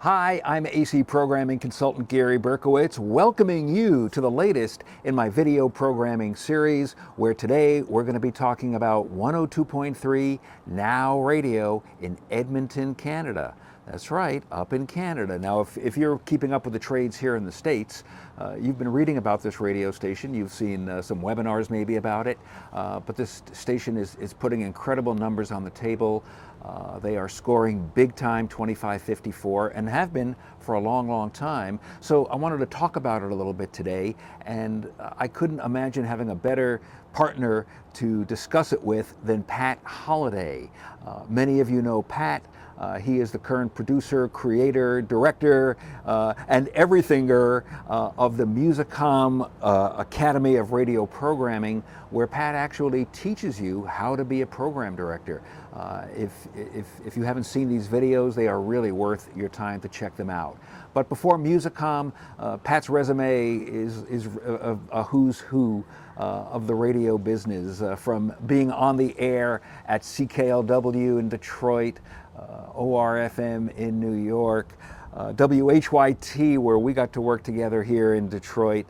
Hi, I'm AC programming consultant Gary Berkowitz, welcoming you to the latest in my video programming series, where today we're going to be talking about 102.3 Now Radio in Edmonton, Canada. That's right, up in Canada. Now, if you're keeping up with the trades here in the States, you've been reading about this radio station. You've seen some webinars maybe about it, but this station is putting incredible numbers on the table. They are scoring big time 2554 and have been for a long, long time. So I wanted to talk about it a little bit today, and I couldn't imagine having a better partner to discuss it with than Pat Holliday. Many of you know Pat. He is the current producer, creator, director, and everythinger of the Musicom Academy of Radio Programming, where Pat actually teaches you how to be a program director. If you haven't seen these videos, they are really worth your time to check them out. But before Musicom, Pat's resume is a who's who of the radio business, from being on the air at CKLW in Detroit, ORFM in New York, WHYT, where we got to work together here in Detroit,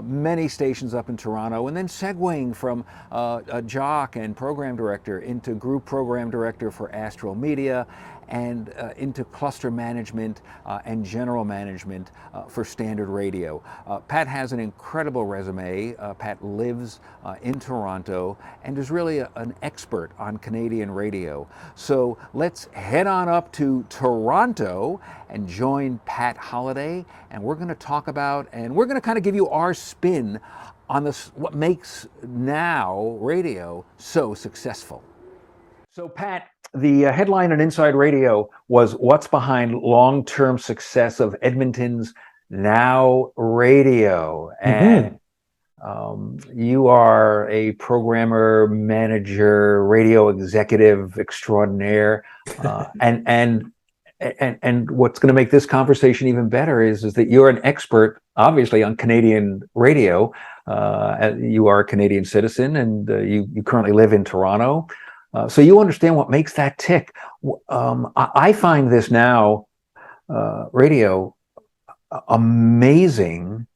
many stations up in Toronto, and then segueing from a jock and program director into group program director for Astral Media, and into cluster management and general management for Standard Radio. Pat has an incredible resume. Pat lives in Toronto and is really an expert on Canadian radio. So let's head on up to Toronto and join Pat Holliday, and we're going to talk about, and we're going to kind of give you our spin on this, what makes now radio so successful. So Pat, the headline on Inside Radio was "What's Behind Long-Term Success of Edmonton's Now Radio?" And you are a programmer, manager, radio executive extraordinaire, and what's going to make this conversation even better is that you're an expert, obviously, on Canadian radio. You are a Canadian citizen, and you currently live in Toronto. So you understand what makes that tick. I find this now radio amazing.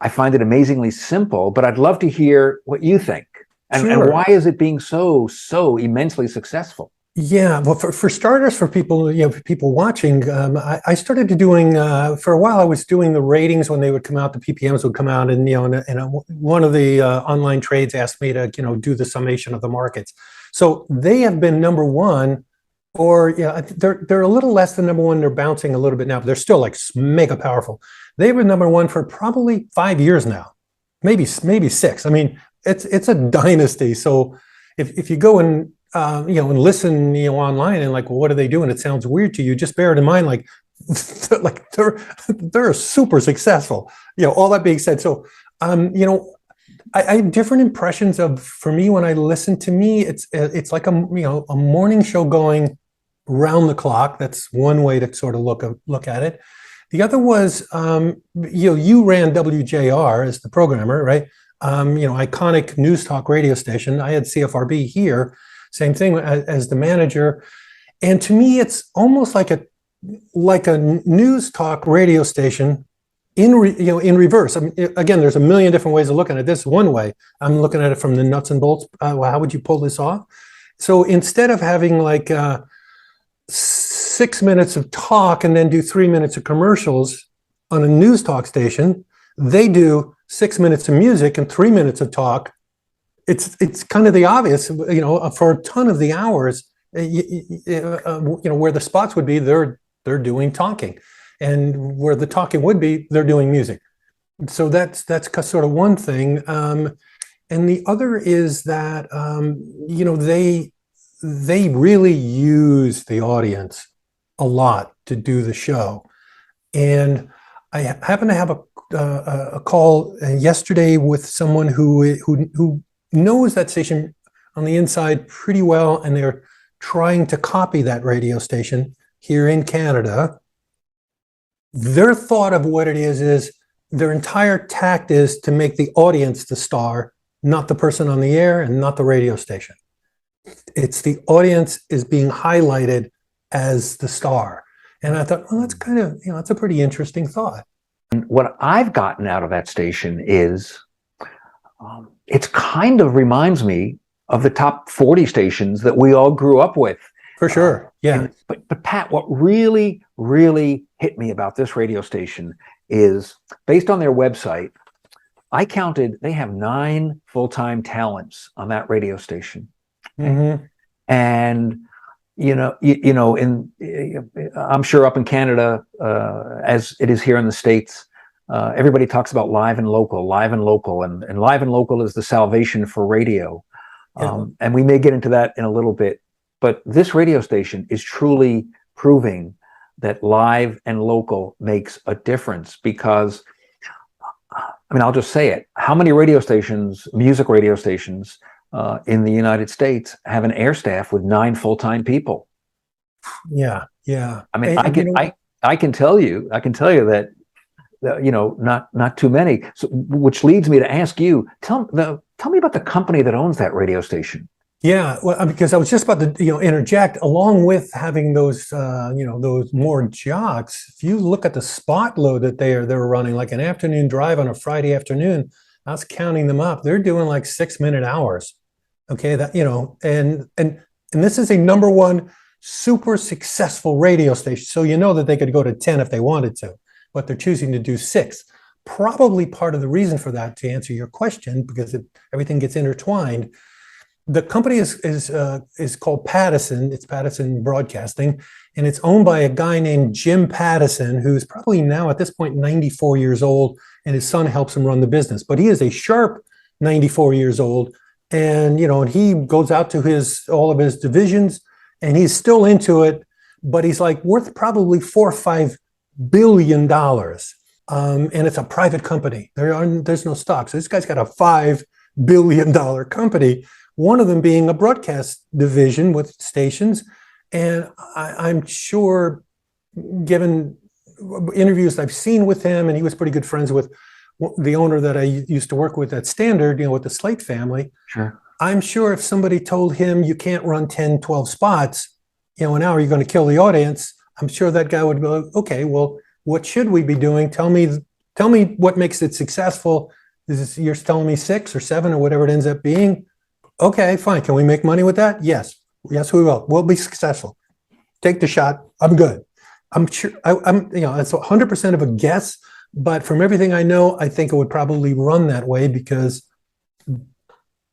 I find it amazingly simple, but I'd love to hear what you think. And why is it being so immensely successful? Yeah, well, for starters, for people, people watching, I started doing, for a while, I was doing the ratings when they would come out, the PPMs would come out, and, one of the online trades asked me to, do the summation of the markets. So they have been number one, or they're a little less than number one. They're bouncing a little bit now, but they're still like mega powerful. They've been number one for probably 5 years now, maybe 6. I mean, it's a dynasty. So if you go and and listen, online, and like, well, what are they doing? It sounds weird to you. Just bear it in mind, like they're super successful. All that being said, so I have different impressions of, for me, when I listen to me, it's like a morning show going round the clock. That's one way to sort of look at it. The other was, you ran WJR as the programmer, right? Iconic news talk radio station. I had CFRB here, same thing as the manager. And to me, it's almost like a news talk radio station in reverse. I mean, again, there's a million different ways of looking at this. One way, I'm looking at it from the nuts and bolts. How would you pull this off? So instead of having like 6 minutes of talk and then do 3 minutes of commercials on a news talk station, they do 6 minutes of music and 3 minutes of talk. It's kind of the obvious, for a ton of the hours, where the spots would be, they're doing talking. And where the talking would be, they're doing music. So that's sort of one thing. And the other is that, they really use the audience a lot to do the show. And I happen to have a call yesterday with someone who knows that station on the inside pretty well, and they're trying to copy that radio station here in Canada. Their thought of what it is their entire tact is to make the audience the star, not the person on the air and not the radio station. It's the audience is being highlighted as the star. And I thought, well, that's kind of, that's a pretty interesting thought. And what I've gotten out of that station is it's kind of reminds me of the top 40 stations that we all grew up with. For sure. Yeah. But Pat, what really, really hit me about this radio station is based on their website, I counted, they have 9 full-time talents on that radio station. Mm-hmm. And, I'm sure up in Canada, as it is here in the States, everybody talks about live and local, and live and local is the salvation for radio. Yeah. And we may get into that in a little bit, but this radio station is truly proving that live and local makes a difference because, I'll just say it. How many radio stations, music radio stations in the United States have an air staff with 9 full-time people? Yeah. Yeah. I can tell you that, not too many. So, which leads me to ask you, tell me about the company that owns that radio station. Yeah, well, because I was just about to, interject. Along with having those, those more jocks, if you look at the spot load that they're running, like an afternoon drive on a Friday afternoon, I was counting them up. They're doing like 6-minute hours. Okay, that and this is a number 1 super successful radio station. So that they could go to 10 if they wanted to, but they're choosing to do 6. Probably part of the reason for that, to answer your question, because everything gets intertwined. The company is called Pattison. It's Pattison Broadcasting, and it's owned by a guy named Jim Pattison, who's probably now at this point 94 years old, and his son helps him run the business. But he is a sharp 94 years old, and and he goes out to all of his divisions, and he's still into it, but he's like worth probably $4 or $5 billion, and it's a private company. There's no stock, so this guy's got a $5 billion company. One of them being a broadcast division with stations. And I'm sure, given interviews I've seen with him, and he was pretty good friends with the owner that I used to work with at Standard, with the Slate family. Sure. I'm sure if somebody told him you can't run 10, 12 spots, an hour, you're going to kill the audience. I'm sure that guy would go, okay, well, what should we be doing? Tell me what makes it successful. You're telling me 6 or 7 or whatever it ends up being. Okay, fine. Can we make money with that? Yes, we will. We'll be successful. Take the shot. I'm good. I'm sure. It's 100% of a guess, but from everything I know, I think it would probably run that way because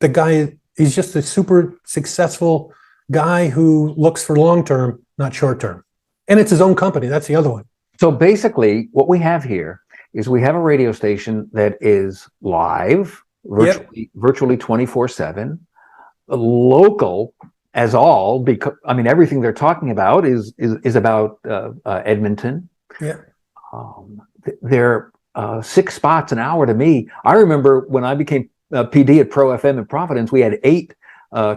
the guy is just a super successful guy who looks for long term, not short term, and it's his own company. That's the other one. So basically, what we have here is we have a radio station that is live, virtually 24/7. Local as all, because everything they're talking about is about Edmonton. Yeah. They're 6 spots an hour to me. I remember when I became PD at Pro FM in Providence, we had 8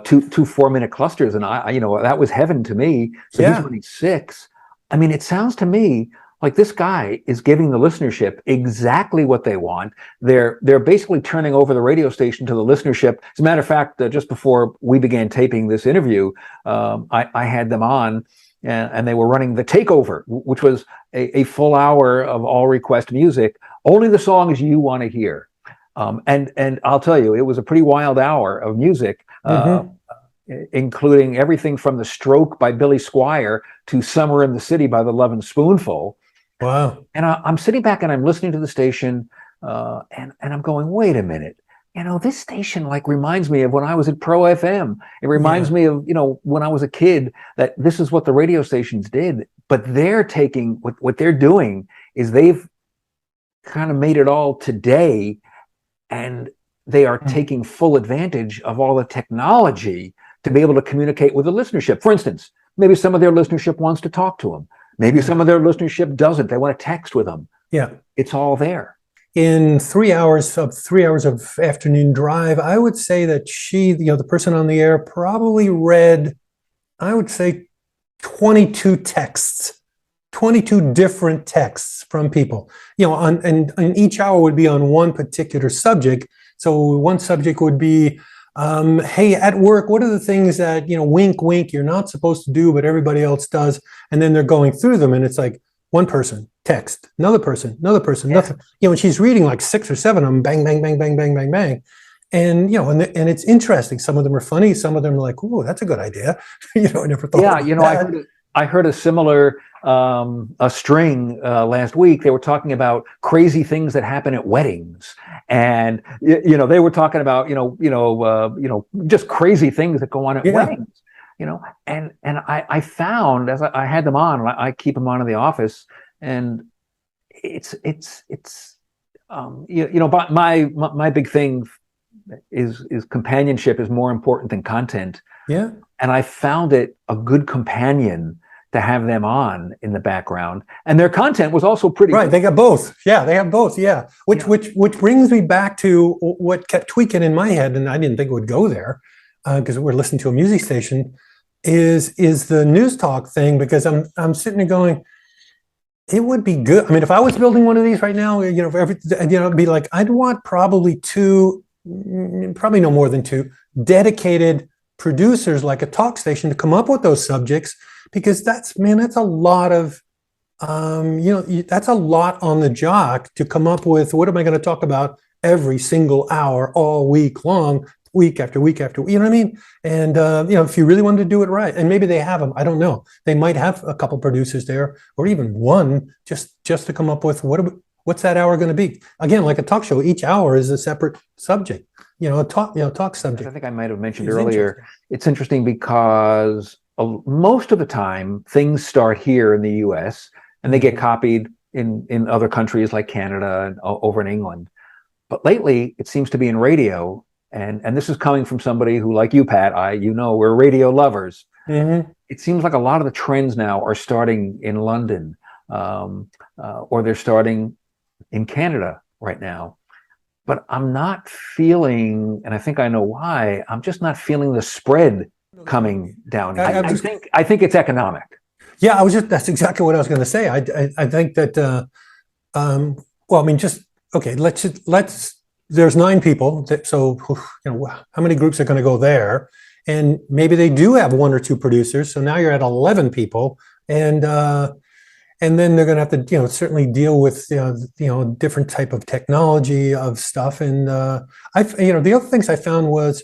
two 4-minute clusters, and I that was heaven to me. So he's running 6. It sounds to me like this guy is giving the listenership exactly what they want. They're basically turning over the radio station to the listenership. As a matter of fact, just before we began taping this interview, I had them on, and they were running The Takeover, which was a full hour of all request music, only the songs you want to hear. And I'll tell you, it was a pretty wild hour of music. Including everything from The Stroke by Billy Squier to Summer in the City by the Lovin' Spoonful. Wow. And I'm sitting back and I'm listening to the station, and I'm going, wait a minute. This station reminds me of when I was at Pro FM. It reminds me of, when I was a kid, that this is what the radio stations did. But they're taking, what they're doing is they've kind of made it all today, and they are taking full advantage of all the technology to be able to communicate with the listenership. For instance, maybe some of their listenership wants to talk to them. Maybe some of their listenership doesn't. They want to text with them. Yeah. It's all there. In 3 hours of afternoon drive, I would say that she, the person on the air, probably read, I would say, 22 texts, 22 different texts from people. And each hour would be on one particular subject. So one subject would be Hey, at work, what are the things that, wink, wink, you're not supposed to do, but everybody else does? And then they're going through them, and it's like one person, text, another person, nothing. And she's reading like 6 or 7 of them, bang, bang, bang, bang, bang, bang, bang. And, and it's interesting. Some of them are funny. Some of them are like, oh, that's a good idea. I never thought Yeah, about that. I heard a similar a string last week. They were talking about crazy things that happen at weddings, and they were talking about just crazy things that go on at Yeah. weddings. And I found as I had them on, and I keep them on in the office, and but my big thing is companionship is more important than content. Yeah. And I found it a good companion to have them on in the background, and their content was also pretty Right. good. They got both. Yeah. They have both. Yeah. Which brings me back to what kept tweaking in my head, and I didn't think it would go there because we're listening to a music station. Is the news talk thing, because I'm sitting there going, it would be good. I mean, if I was building one of these right now, it'd be like I'd want probably two, probably no more than two dedicated producers like a talk station to come up with those subjects, because that's a lot of that's a lot on the jock to come up with what am I going to talk about every single hour all week long, week after week after week, you know what I mean? And if you really wanted to do it right, and maybe they have them, I don't know, they might have a couple producers there, or even one, just to come up with what's that hour going to be. Again, like a talk show, each hour is a separate subject, a talk subject. I think I might have mentioned earlier, it's interesting because most of the time things start here in the US and they get copied in other countries like Canada and over in England. But lately it seems to be in radio. And this is coming from somebody who, like you, Pat, we're radio lovers. Mm-hmm. It seems like a lot of the trends now are starting in London, or they're starting in Canada right now. But I'm not feeling, and I think I know why, I'm just not feeling the spread coming down here. I think it's economic. Yeah, that's exactly what I was going to say. I think that, well, I mean, okay, there's 9 people. So, how many groups are going to go there? And maybe they do have 1 or 2 producers. So now you're at 11 people. And then they're going to have to, certainly deal with, different type of technology of stuff. And the other things I found was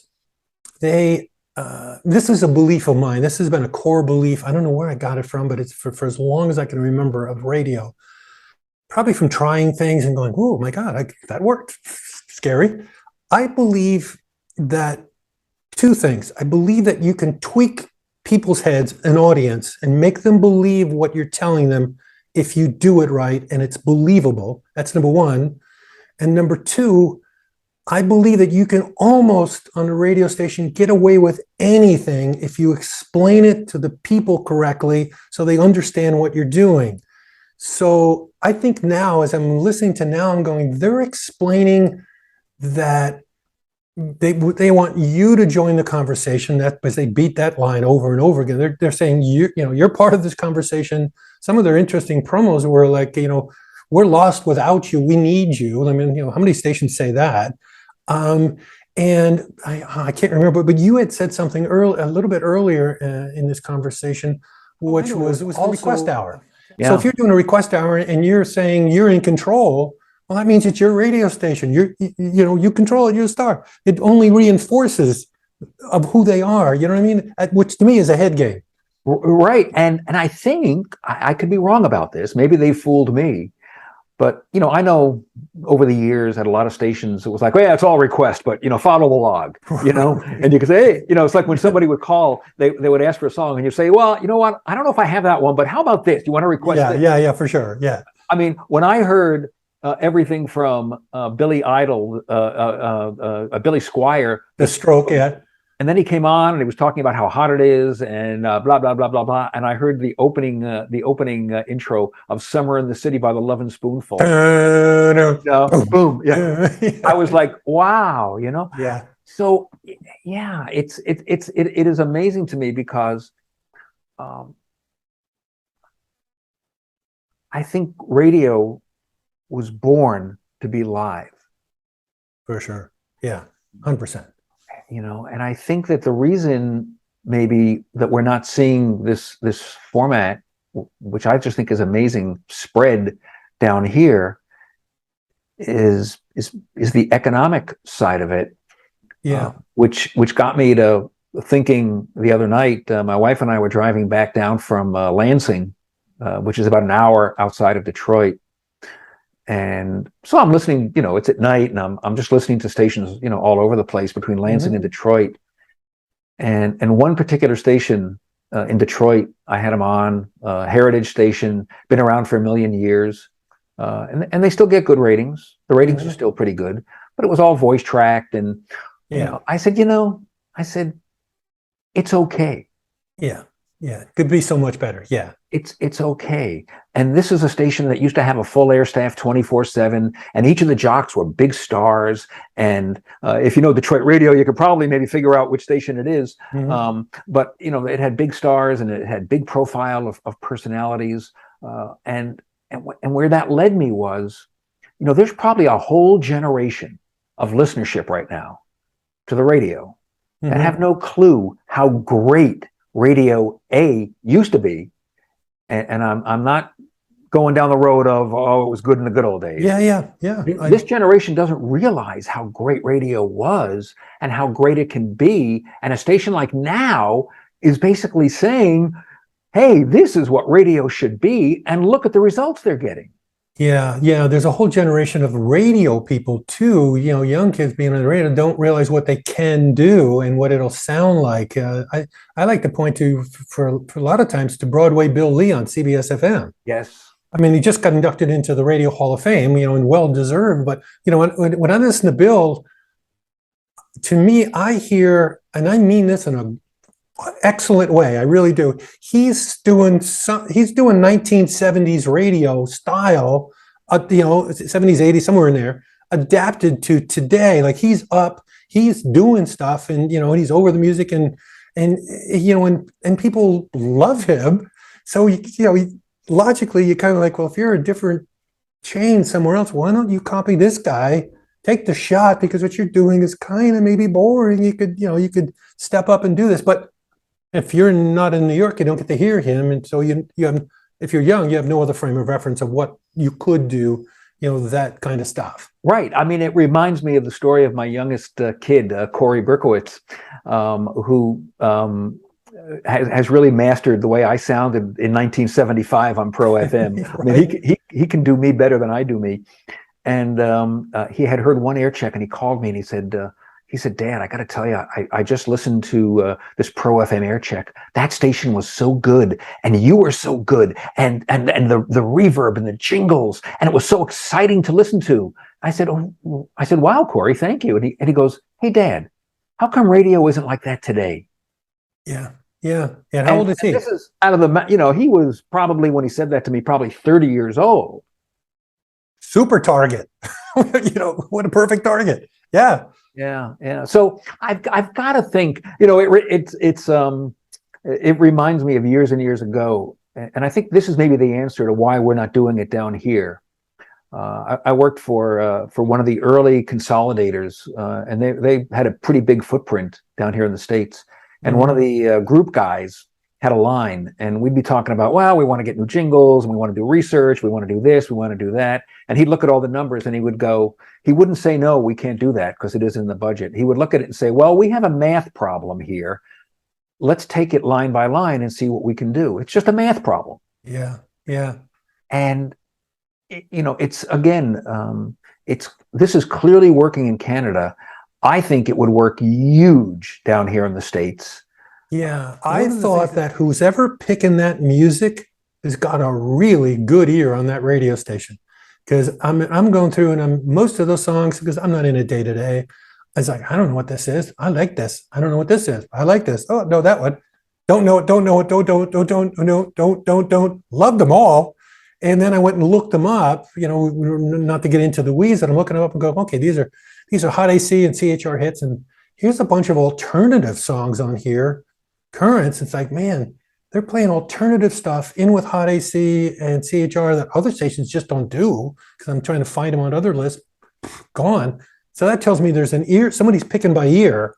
this is a belief of mine. This has been a core belief. I don't know where I got it from, but it's for as long as I can remember of radio. Probably from trying things and going, oh my God, that worked. Scary. I believe that 2 things. I believe that you can tweak people's heads, an audience, and make them believe what you're telling them if you do it right and it's believable. That's number 1. And number 2, I believe that you can almost, on a radio station, get away with anything if you explain it to the people correctly so they understand what you're doing. So I think now, as I'm listening to now, I'm going, they're explaining that they want you to join the conversation, that because they beat that line over and over again. They're saying you're part of this conversation. Some of their interesting promos were like, we're lost without you. We need you. I mean, how many stations say that? And I can't remember, but you had said something a little bit earlier in this conversation, which was the request hour. Yeah. So if you're doing a request hour and you're saying you're in control, well, that means it's your radio station. You control it. You're a star. It only reinforces of who they are. You know what I mean? Which to me is a head game. Right. And I think I could be wrong about this. Maybe they fooled me. But, I know over the years at a lot of stations, it was like, well, yeah, it's all request, but, follow the log, and you could say, hey, it's like when somebody would call, they would ask for a song and you say, well, you know what? I don't know if I have that one, but how about this? Do you want to request this? Yeah, for sure. Yeah. I mean, when I heard everything from Billy Idol, Billy Squire, The Stroke, yeah. And then he came on and he was talking about how hot it is and blah, blah, blah, blah, blah. And I heard the opening intro of Summer in the City by the Lovin' Spoonful. Boom. Yeah. I was like, wow, Yeah. So yeah, it is amazing to me because I think radio was born to be live. For sure. Yeah. 100%. and I think that the reason maybe that we're not seeing this format, which I just think is amazing, spread down here, is the economic side of it. Yeah. Which got me to thinking the other night. My wife and I were driving back down from Lansing, which is about an hour outside of Detroit. And so I'm listening, it's at night, and I'm just listening to stations, all over the place between Lansing and Detroit. And one particular station in Detroit, I had them on, Heritage Station, been around for a million years, and they still get good ratings. The ratings are still pretty good, but it was all voice tracked. And I said, it's okay. Yeah. Could be so much better. Yeah. It's okay. And this is a station that used to have a full air staff 24/7, and each of the jocks were big stars. And if you know Detroit radio, you could probably maybe figure out which station it is. But it had big stars, and it had big profile of personalities. And where that led me was, there's probably a whole generation of listenership right now to the radio that have no clue how great Radio A used to be. And I'm not going down the road of, it was good in the good old days. Yeah. This generation doesn't realize how great radio was and how great it can be. And a station like Now is basically saying, hey, this is what radio should be, and look at the results they're getting. Yeah. There's a whole generation of radio people too. Young kids being on the radio don't realize what they can do and what it'll sound like. I like to point to, for a lot of times, to Broadway Bill Lee on CBS FM. Yes. I mean, he just got inducted into the Radio Hall of Fame, and well deserved. But when I listen to Bill, to me, I hear, and I mean this in an excellent way, I really do. He's doing 1970s radio style, 70s, 80s, somewhere in there, adapted to today. Like he's doing stuff, and he's over the music, and people love him. So logically, you kind of like, well, if you're a different chain somewhere else, why don't you copy this guy? Take the shot, because what you're doing is kind of maybe boring. You could step up and do this, but if you're not in New York, you don't get to hear him, and so you have, if you're young, you have no other frame of reference of what you could do, that kind of stuff. Right. I mean, it reminds me of the story of my youngest kid, Corey Berkowitz, who has really mastered the way I sounded in 1975 on Pro FM. Right. I mean, he can do me better than I do me. And he had heard one air check, and he called me and he said, Dad, I got to tell you, I just listened to this Pro FM air check. That station was so good, and you were so good, and the reverb and the jingles, and it was so exciting to listen to. I said, wow, Corey, thank you. And he goes, hey, Dad, how come radio isn't like that today? Yeah. And how old is he? This is out of the, he was probably, when he said that to me, probably 30 years old. Super target. What a perfect target. Yeah. Yeah. So I've got to think, it reminds me of years and years ago, and I think this is maybe the answer to why we're not doing it down here. I worked for one of the early consolidators, and they had a pretty big footprint down here in the States. And one of the group guys had a line, and we'd be talking about, well, we want to get new jingles, and we want to do research, we want to do this, we want to do that. And he'd look at all the numbers, and he wouldn't say, no, we can't do that because it isn't in the budget. He would look at it and say, well, we have a math problem here. Let's take it line by line and see what we can do. It's just a math problem. Yeah. And, it's, again, this is clearly working in Canada. I think it would work huge down here in the States. Yeah, I thought that who's ever picking that music has got a really good ear on that radio station, because I'm going through, and most of those songs, because I'm not in it day to day, I was like, I don't know what this is. I like this. I don't know what this is. I like this. Oh no, that one. Don't know it. Don't know it. Don't. Love them all. And then I went and looked them up. Not to get into the weeds, and I'm looking them up and go, okay, these are Hot AC and CHR hits, and here's a bunch of alternative songs on here. Currents, it's like, man, they're playing alternative stuff in with Hot AC and CHR that other stations just don't do, because I'm trying to find them on other lists. Gone. So that tells me there's an ear, somebody's picking by ear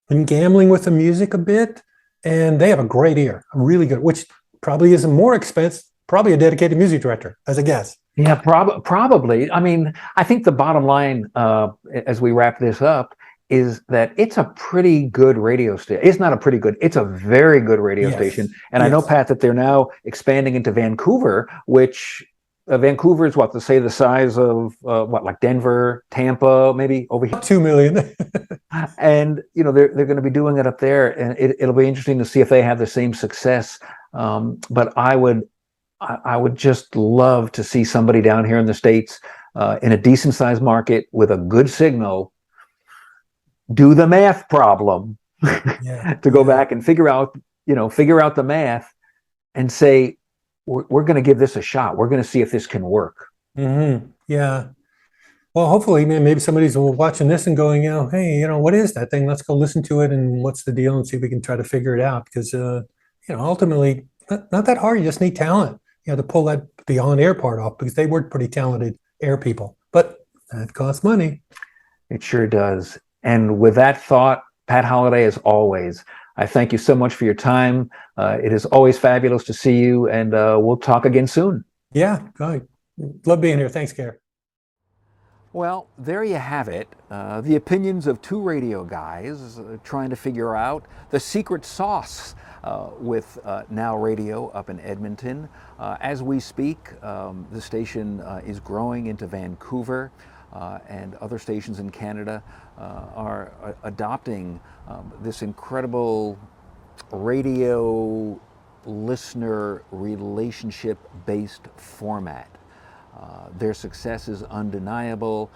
been gambling with the music a bit, and they have a great ear, really good, which probably isn't more expense, probably a dedicated music director, as a guess. Yeah, probably. I mean, I think the bottom line, as we wrap this up, is that it's a pretty good radio station. It's not a pretty good, it's a very good radio Yes. station. And I know, Yes. Pat, that they're now expanding into Vancouver, which Vancouver is what, to say the size of like Denver, Tampa, maybe over here. 2 million. And they're going to be doing it up there, and it'll be interesting to see if they have the same success. But I would just love to see somebody down here in the States, in a decent sized market with a good signal, do the math problem Yeah. to go back and figure out the math and say, we're going to give this a shot. We're going to see if this can work. Yeah. Well, hopefully, man, maybe somebody's watching this and going, hey, what is that thing? Let's go listen to it and what's the deal and see if we can try to figure it out. Because, ultimately, not that hard. You just need talent, to pull the on-air part off, because they were pretty talented air people. But that costs money. It sure does. And with that thought, Pat Holliday, as always, I thank you so much for your time. It is always fabulous to see you, and we'll talk again soon. Yeah, good. Love being here. Thanks, Gary. Well, there you have it. The opinions of two radio guys trying to figure out the secret sauce with Now Radio up in Edmonton. As we speak, the station is growing into Vancouver, and other stations in Canada are adopting this incredible radio listener relationship based format. Their success is undeniable,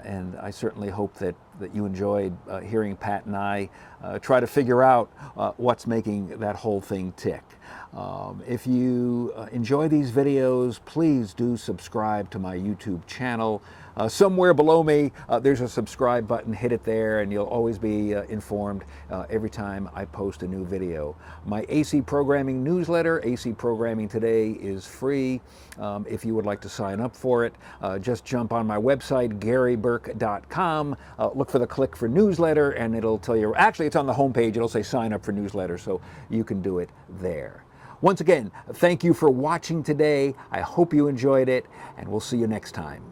and I certainly hope that you enjoyed hearing Pat and I try to figure out what's making that whole thing tick. If you enjoy these videos, please do subscribe to my YouTube channel. Somewhere below me, there's a subscribe button. Hit it there, and you'll always be informed every time I post a new video. My AC Programming newsletter, AC Programming Today, is free. If you would like to sign up for it, just jump on my website, garyburke.com. Look for the click for newsletter, and it'll tell you. Actually, it's on the homepage. It'll say sign up for newsletter, so you can do it there. Once again, thank you for watching today. I hope you enjoyed it, and we'll see you next time.